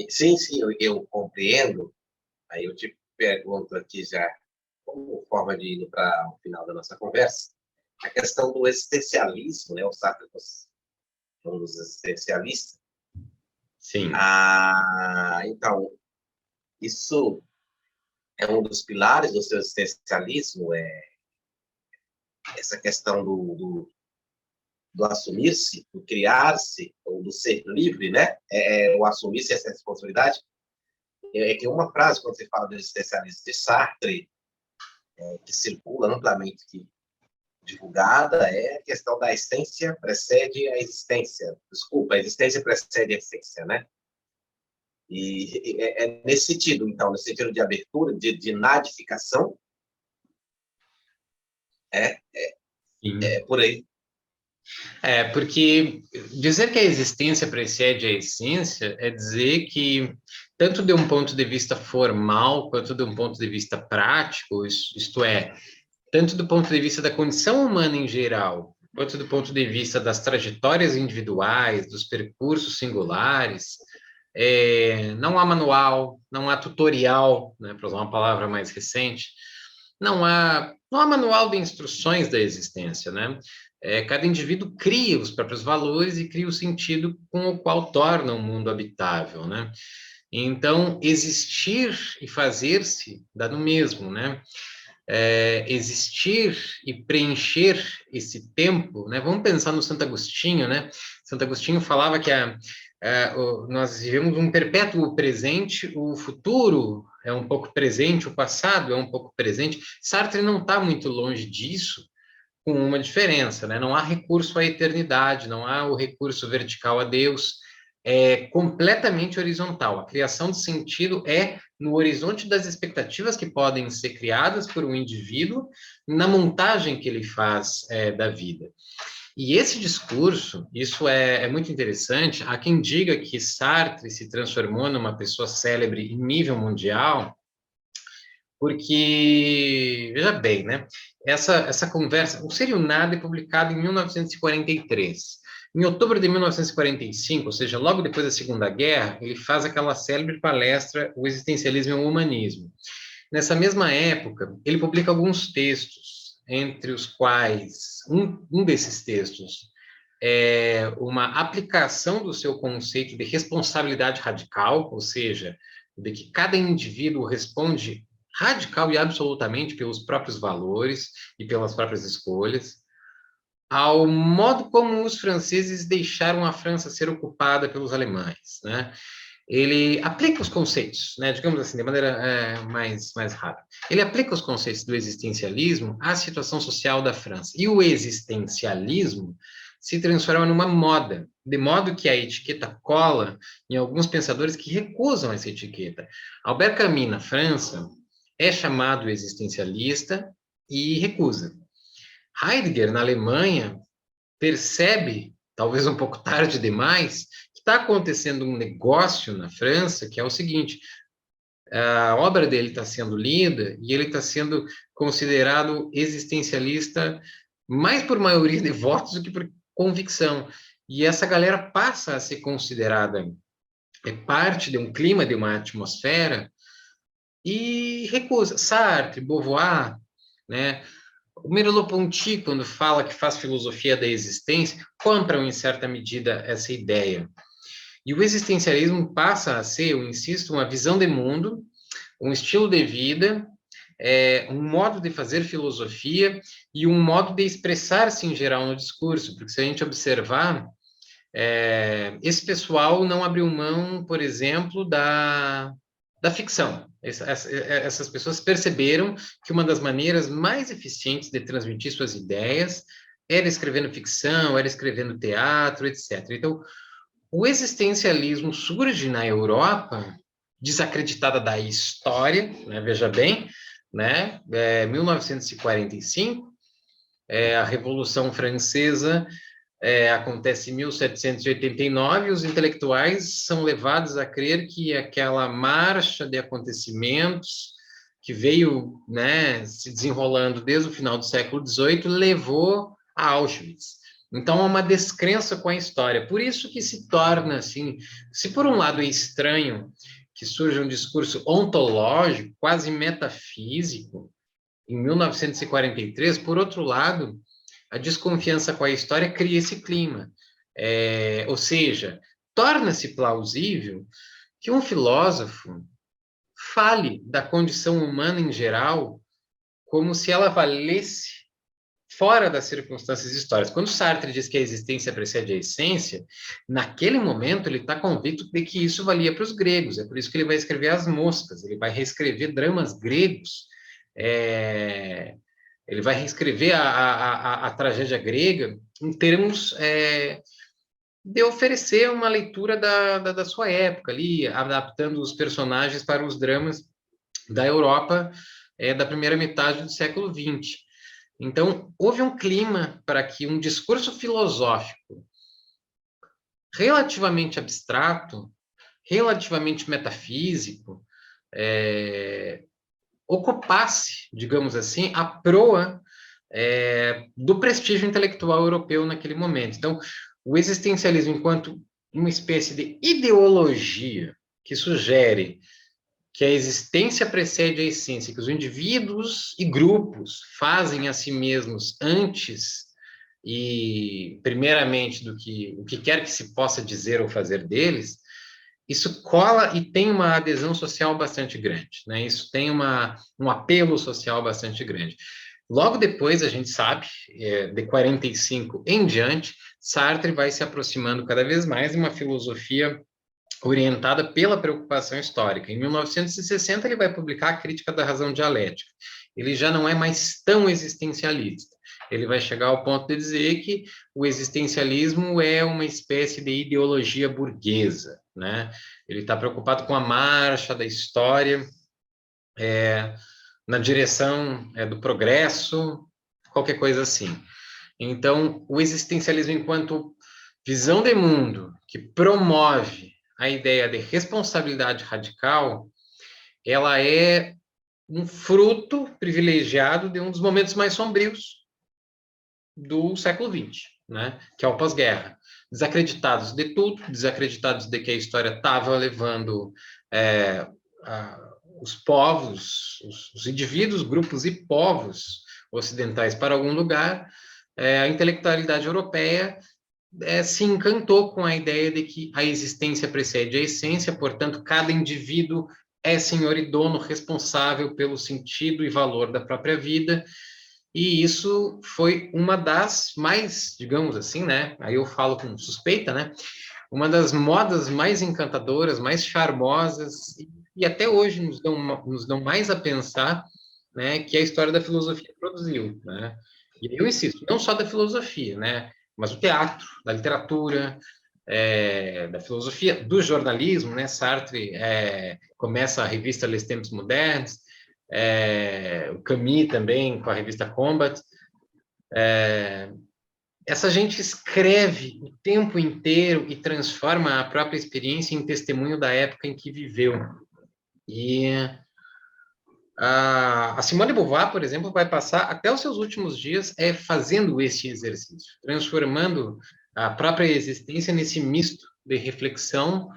Sim, sim, eu compreendo. Aí eu te pergunto aqui já, como forma de ir para o final da nossa conversa, a questão do existencialismo, né? O Sartre é um dos existencialistas. Sim. Então, isso é um dos pilares do seu existencialismo, essa questão do assumir-se, do criar-se, ou do ser livre, né? O assumir-se essa responsabilidade. É que uma frase, quando você fala do existencialismo de Sartre, que circula amplamente, que divulgada, é a questão da essência precede a existência. Desculpa, a existência precede a essência, né? E é nesse sentido, então, nesse sentido de abertura, de nadificação, é, Sim. é por aí. Porque dizer que a existência precede a essência é dizer que, tanto de um ponto de vista formal, quanto de um ponto de vista prático, isto é, tanto do ponto de vista da condição humana em geral, quanto do ponto de vista das trajetórias individuais, dos percursos singulares, não há manual, não há tutorial, né, para usar uma palavra mais recente, não há manual de instruções da existência, né? Cada indivíduo cria os próprios valores e cria o sentido com o qual torna o mundo habitável, né? Então, existir e fazer-se dá no mesmo, né? Existir e preencher esse tempo, né? Vamos pensar no Santo Agostinho, né? Santo Agostinho falava que nós vivemos um perpétuo presente, o futuro é um pouco presente, o passado é um pouco presente. Sartre não está muito longe disso, com uma diferença, né? Não há recurso à eternidade, não há o recurso vertical a Deus, é completamente horizontal. A criação de sentido é no horizonte das expectativas que podem ser criadas por um indivíduo na montagem que ele faz da vida. E esse discurso, isso é muito interessante. Há quem diga que Sartre se transformou numa pessoa célebre em nível mundial, porque, veja bem, né? Essa conversa, o Ser e o Nada é publicado em 1943. Em outubro de 1945, ou seja, logo depois da Segunda Guerra, ele faz aquela célebre palestra O Existencialismo e o Humanismo. Nessa mesma época, ele publica alguns textos, entre os quais um desses textos é uma aplicação do seu conceito de responsabilidade radical, ou seja, de que cada indivíduo responde radical e absolutamente pelos próprios valores e pelas próprias escolhas, ao modo como os franceses deixaram a França ser ocupada pelos alemães, né? Ele aplica os conceitos, né, digamos assim, de maneira mais rápida. Ele aplica os conceitos do existencialismo à situação social da França. E o existencialismo se transforma numa moda, de modo que a etiqueta cola em alguns pensadores que recusam essa etiqueta. Albert Camus, na França, é chamado existencialista e recusa. Heidegger, na Alemanha, percebe, talvez um pouco tarde demais, que está acontecendo um negócio na França que é o seguinte: a obra dele está sendo lida e ele está sendo considerado existencialista mais por maioria de votos do que por convicção. E essa galera passa a ser considerada parte de um clima, de uma atmosfera, e recusa. Sartre, Beauvoir, né? O Merleau-Ponty, quando fala que faz filosofia da existência, compram em certa medida essa ideia. E o existencialismo passa a ser, eu insisto, uma visão de mundo, um estilo de vida, um modo de fazer filosofia e um modo de expressar-se em geral no discurso, porque se a gente observar, esse pessoal não abriu mão, por exemplo, da ficção. Essas pessoas perceberam que uma das maneiras mais eficientes de transmitir suas ideias era escrevendo ficção, era escrevendo teatro, etc. Então, o existencialismo surge na Europa, desacreditada da história, né, veja bem, né, 1945, a Revolução Francesa acontece em 1789, e os intelectuais são levados a crer que aquela marcha de acontecimentos que veio, né, se desenrolando desde o final do século XVIII levou a Auschwitz. Então, há uma descrença com a história. Por isso que se torna, assim, se por um lado é estranho que surja um discurso ontológico, quase metafísico, em 1943, por outro lado, a desconfiança com a história cria esse clima. Ou seja, torna-se plausível que um filósofo fale da condição humana em geral como se ela valesse fora das circunstâncias históricas. Quando Sartre diz que a existência precede a essência, naquele momento ele está convicto de que isso valia para os gregos. É por isso que ele vai escrever As Moscas, ele vai reescrever dramas gregos, ele vai reescrever a tragédia grega em termos de oferecer uma leitura da sua época ali, adaptando os personagens para os dramas da Europa da primeira metade do século XX. Então, houve um clima para que um discurso filosófico relativamente abstrato, relativamente metafísico, ocupasse, digamos assim, a proa do prestígio intelectual europeu naquele momento. Então, o existencialismo, enquanto uma espécie de ideologia que sugere que a existência precede a essência, que os indivíduos e grupos fazem a si mesmos antes e primeiramente do que o que quer que se possa dizer ou fazer deles, isso cola e tem uma adesão social bastante grande, né? Isso tem um apelo social bastante grande. Logo depois, a gente sabe, de 45 em diante, Sartre vai se aproximando cada vez mais de uma filosofia orientada pela preocupação histórica. Em 1960, ele vai publicar a Crítica da Razão Dialética. Ele já não é mais tão existencialista. Ele vai chegar ao ponto de dizer que o existencialismo é uma espécie de ideologia burguesa, né? Ele está preocupado com a marcha da história na direção do progresso, qualquer coisa assim. Então, o existencialismo enquanto visão de mundo que promove a ideia de responsabilidade radical, ela é um fruto privilegiado de um dos momentos mais sombrios do século XX, né? Que é o pós-guerra. Desacreditados de tudo, desacreditados de que a história estava levando os povos, os indivíduos, grupos e povos ocidentais para algum lugar, a intelectualidade europeia se encantou com a ideia de que a existência precede a essência, portanto, cada indivíduo é senhor e dono responsável pelo sentido e valor da própria vida, e isso foi uma das mais, digamos assim, né? Aí eu falo com suspeita, né? Uma das modas mais encantadoras, mais charmosas, e até hoje nos dão mais a pensar, né? Que a história da filosofia produziu, né? E eu insisto, não só da filosofia, né? Mas o teatro, da literatura, da filosofia, do jornalismo, né? Sartre começa a revista Les Temps Modernes, o Camus também com a revista Combat. Essa gente escreve o tempo inteiro e transforma a própria experiência em testemunho da época em que viveu. E a Simone de Beauvoir, por exemplo, vai passar até os seus últimos dias fazendo este exercício, transformando a própria existência nesse misto de reflexão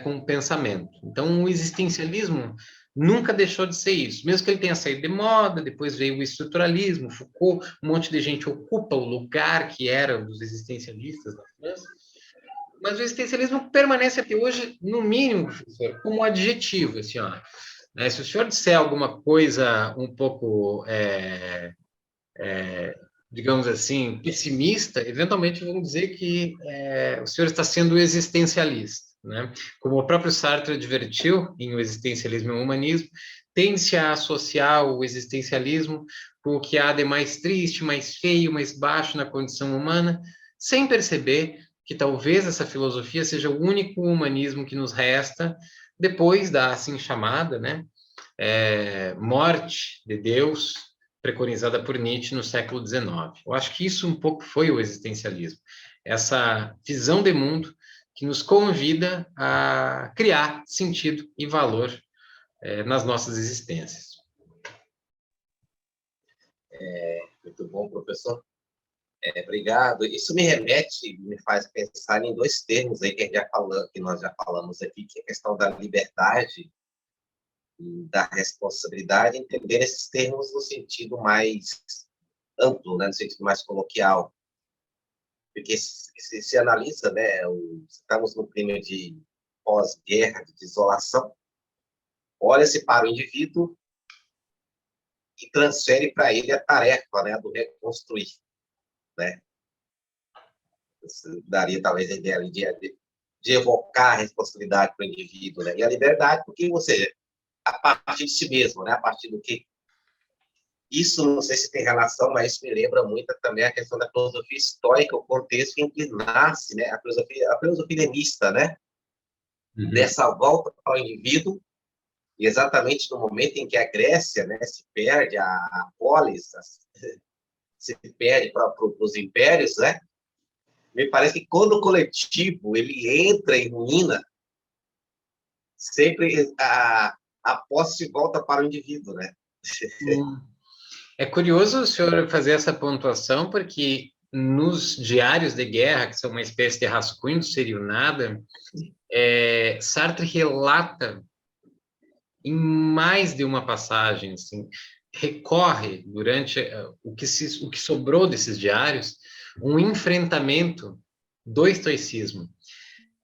com pensamento. Então, o existencialismo nunca deixou de ser isso, mesmo que ele tenha saído de moda, depois veio o estruturalismo, Foucault, um monte de gente ocupa o lugar que era dos existencialistas na França, mas o existencialismo permanece até hoje, no mínimo, professor, como adjetivo, assim, ó. Se o senhor disser alguma coisa um pouco, digamos assim, pessimista, eventualmente vão dizer que o senhor está sendo existencialista, né? Como o próprio Sartre advertiu em O Existencialismo e o Humanismo, tende-se a associar o existencialismo com o que há de mais triste, mais feio, mais baixo na condição humana, sem perceber que talvez essa filosofia seja o único humanismo que nos resta depois da assim chamada, né, morte de Deus, preconizada por Nietzsche no século XIX. Eu acho que isso um pouco foi o existencialismo, essa visão de mundo que nos convida a criar sentido e valor nas nossas existências. Muito bom, professor. Obrigado. Isso me faz pensar em dois termos aí que nós já falamos aqui, que é a questão da liberdade e da responsabilidade, entender esses termos no sentido mais amplo, né, no sentido mais coloquial. Porque se analisa, né, estamos no clima de pós-guerra, de desolação, olha-se para o indivíduo e transfere para ele a tarefa, né, do reconstruir, né? Isso daria talvez a ideia de evocar a responsabilidade para o indivíduo, né? E a liberdade, porque você, a partir de si mesmo, né? A partir do que isso, não sei se tem relação, mas isso me lembra muito também a questão da filosofia estoica, o contexto em que nasce, né? A filosofia helenista, né? Uhum. Dessa volta para o indivíduo, e exatamente no momento em que a Grécia, né, se perde, a polis se perde para os impérios, né? Me parece que quando o coletivo ele entra em ruína, sempre a posse volta para o indivíduo, né? Hum. É curioso o senhor fazer essa pontuação, porque nos diários de guerra, que são uma espécie de rascunho do Seria o Nada, Sartre relata em mais de uma passagem, assim, recorre durante o que sobrou desses diários, um enfrentamento do estoicismo.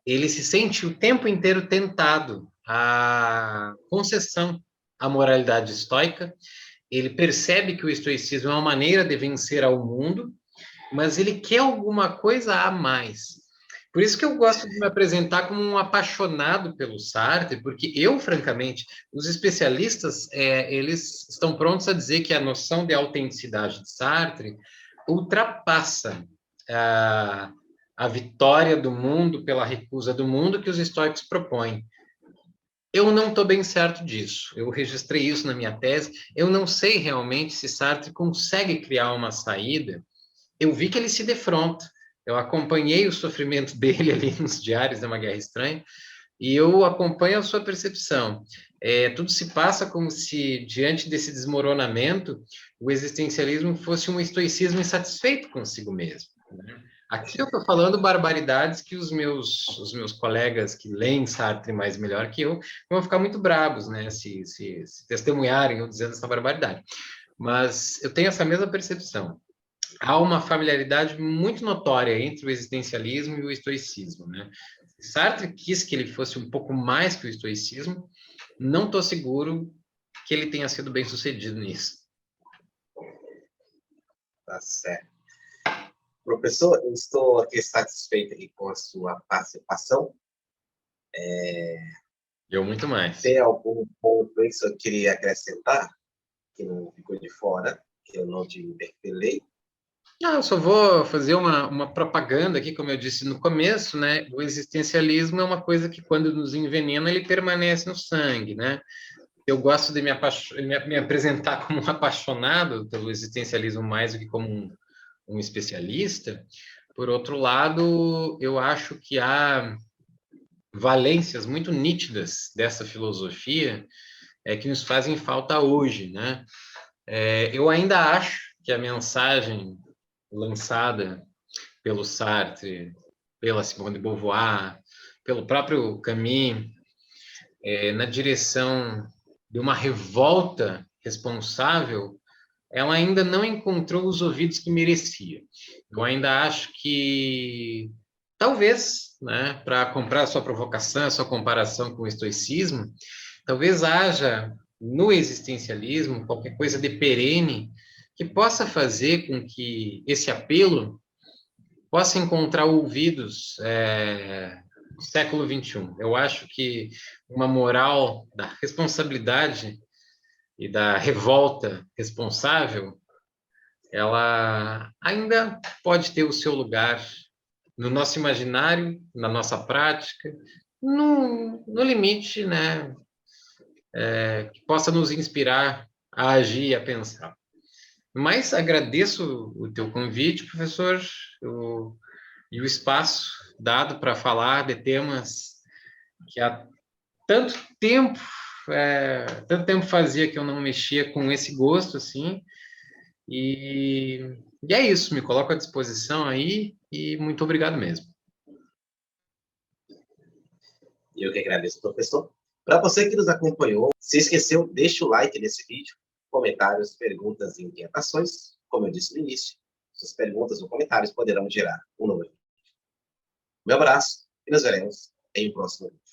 Ele se sente o tempo inteiro tentado à concessão à moralidade estoica. Ele percebe que o estoicismo é uma maneira de vencer ao mundo, mas ele quer alguma coisa a mais. Por isso que eu gosto de me apresentar como um apaixonado pelo Sartre, porque eu, francamente, os especialistas, eles estão prontos a dizer que a noção de autenticidade de Sartre ultrapassa a vitória do mundo pela recusa do mundo que os estoicos propõem. Eu não estou bem certo disso. Eu registrei isso na minha tese. Eu não sei realmente se Sartre consegue criar uma saída. Eu vi que ele se defronta. Eu acompanhei o sofrimento dele ali nos diários de uma Guerra Estranha e eu acompanho a sua percepção. Tudo se passa como se, diante desse desmoronamento, o existencialismo fosse um estoicismo insatisfeito consigo mesmo, né? Aqui eu estou falando barbaridades que os meus colegas que leem Sartre mais melhor que eu vão ficar muito bravos, né, se testemunharem eu dizendo essa barbaridade. Mas eu tenho essa mesma percepção. Há uma familiaridade muito notória entre o existencialismo e o estoicismo, né? Sartre quis que ele fosse um pouco mais que o estoicismo, não estou seguro que ele tenha sido bem sucedido nisso. Tá certo. Professor, eu estou aqui satisfeito aqui com a sua participação. Eu muito mais. Tem algum ponto aí que o senhor queria acrescentar, que não ficou de fora, que eu não te interpelei? Não, eu só vou fazer uma propaganda aqui, como eu disse no começo, né? O existencialismo é uma coisa que, quando nos envenena, ele permanece no sangue, né? Eu gosto de me apresentar como um apaixonado pelo existencialismo mais do que como um especialista. Por outro lado, eu acho que há valências muito nítidas dessa filosofia que nos fazem falta hoje, né? Eu ainda acho que a mensagem lançada pelo Sartre, pela Simone de Beauvoir, pelo próprio Camus, na direção de uma revolta responsável, ela ainda não encontrou os ouvidos que merecia. Eu ainda acho que, talvez, né, para comprar a sua provocação, a sua comparação com o estoicismo, talvez haja no existencialismo qualquer coisa de perene que possa fazer com que esse apelo possa encontrar ouvidos no século XXI. Eu acho que uma moral da responsabilidade e da revolta responsável, ela ainda pode ter o seu lugar no nosso imaginário, na nossa prática, no limite, né, que possa nos inspirar a agir e a pensar. Mas agradeço o teu convite, professor, e o espaço dado para falar de temas que há tanto tempo, tanto tempo fazia que eu não mexia com esse gosto, assim, E é isso, me coloco à disposição aí e muito obrigado mesmo. Eu que agradeço, professor. Para você que nos acompanhou, se esqueceu, deixe o like nesse vídeo, comentários, perguntas e inquietações. Como eu disse no início, suas perguntas ou comentários poderão gerar um novo vídeo. Meu abraço e nos veremos em um próximo vídeo.